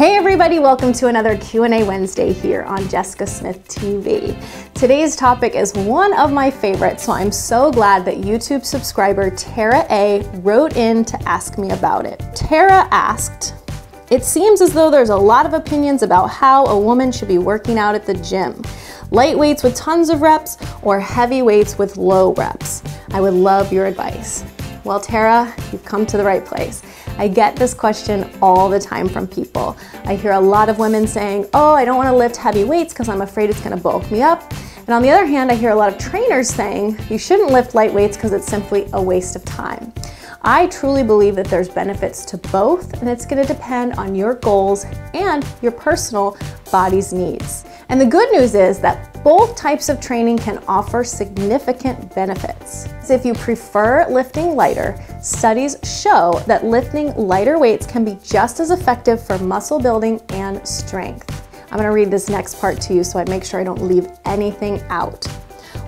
Hey everybody, welcome to another Q&A Wednesday here on Jessica Smith TV. Today's topic is one of my favorites, so I'm so glad that YouTube subscriber Tera A wrote in to ask me about it. Tera asked, "It seems as though there's a lot of opinions about how a woman should be working out at the gym. Light weights with tons of reps or heavy weights with low reps. I would love your advice." Well, Tera, you've come to the right place. I get this question all the time from people. I hear a lot of women saying, "Oh, I don't want to lift heavy weights because I'm afraid it's going to bulk me up." And on the other hand, I hear a lot of trainers saying, "You shouldn't lift light weights because it's simply a waste of time." I truly believe that there's benefits to both, and it's going to depend on your goals and your personal body's needs. And the good news is that both types of training can offer significant benefits. So if you prefer lifting lighter, studies show that lifting lighter weights can be just as effective for muscle building and strength. I'm going to read this next part to you so I make sure I don't leave anything out.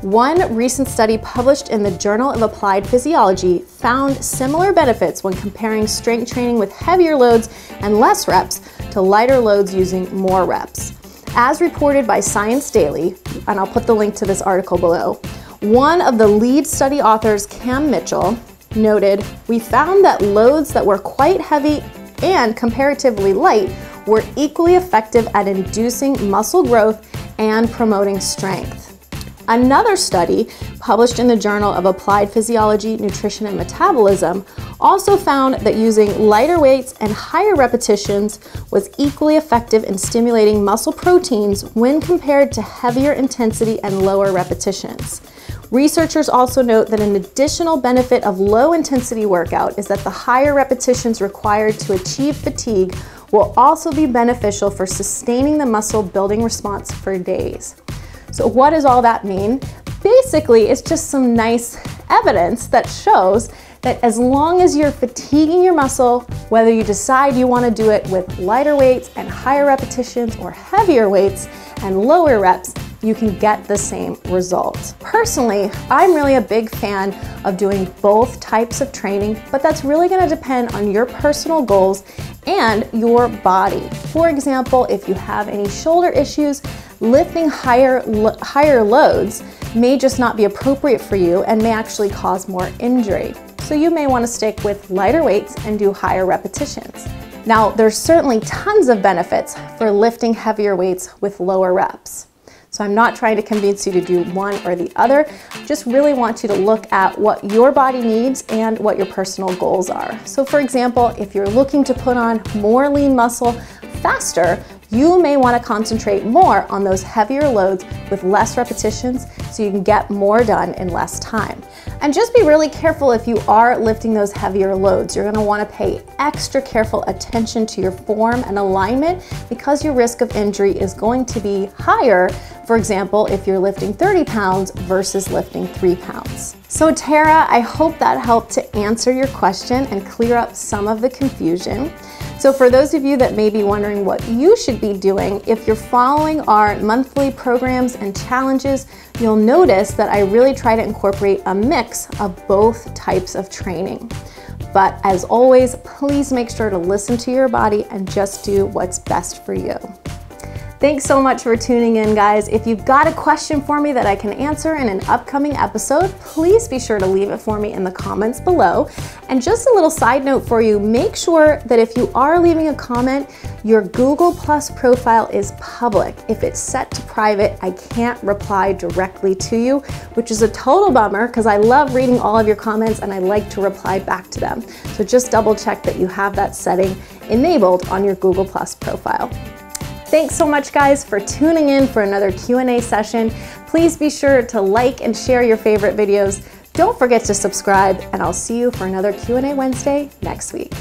One recent study published in the Journal of Applied Physiology found similar benefits when comparing strength training with heavier loads and less reps to lighter loads using more reps. As reported by Science Daily, and I'll put the link to this article below, one of the lead study authors, Cam Mitchell, noted, "We found that loads that were quite heavy and comparatively light were equally effective at inducing muscle growth and promoting strength." Another study, published in the Journal of Applied Physiology, Nutrition and Metabolism, also found that using lighter weights and higher repetitions was equally effective in stimulating muscle proteins when compared to heavier intensity and lower repetitions. Researchers also note that an additional benefit of low-intensity workout is that the higher repetitions required to achieve fatigue will also be beneficial for sustaining the muscle building response for days. So what does all that mean? Basically, it's just some nice evidence that shows that as long as you're fatiguing your muscle, whether you decide you want to do it with lighter weights and higher repetitions or heavier weights and lower reps, you can get the same result. Personally, I'm really a big fan of doing both types of training, but that's really going to depend on your personal goals and your body. For example, if you have any shoulder issues, lifting higher loads may just not be appropriate for you and may actually cause more injury. So you may want to stick with lighter weights and do higher repetitions. Now, there's certainly tons of benefits for lifting heavier weights with lower reps. So I'm not trying to convince you to do one or the other, just really want you to look at what your body needs and what your personal goals are. So for example, if you're looking to put on more lean muscle faster, you may want to concentrate more on those heavier loads with less repetitions so you can get more done in less time. And just be really careful if you are lifting those heavier loads. You're going to want to pay extra careful attention to your form and alignment because your risk of injury is going to be higher, for example, if you're lifting 30 pounds versus lifting 3 pounds. So Tera, I hope that helped to answer your question and clear up some of the confusion. So for those of you that may be wondering what you should be doing, if you're following our monthly programs and challenges, you'll notice that I really try to incorporate a mix of both types of training. But as always, please make sure to listen to your body and just do what's best for you. Thanks so much for tuning in, guys. If you've got a question for me that I can answer in an upcoming episode, please be sure to leave it for me in the comments below. And just a little side note for you, make sure that if you are leaving a comment, your Google Plus profile is public. If it's set to private, I can't reply directly to you, which is a total bummer because I love reading all of your comments and I like to reply back to them. So just double check that you have that setting enabled on your Google Plus profile. Thanks so much, guys, for tuning in for another Q&A session. Please be sure to like and share your favorite videos. Don't forget to subscribe, and I'll see you for another Q&A Wednesday next week.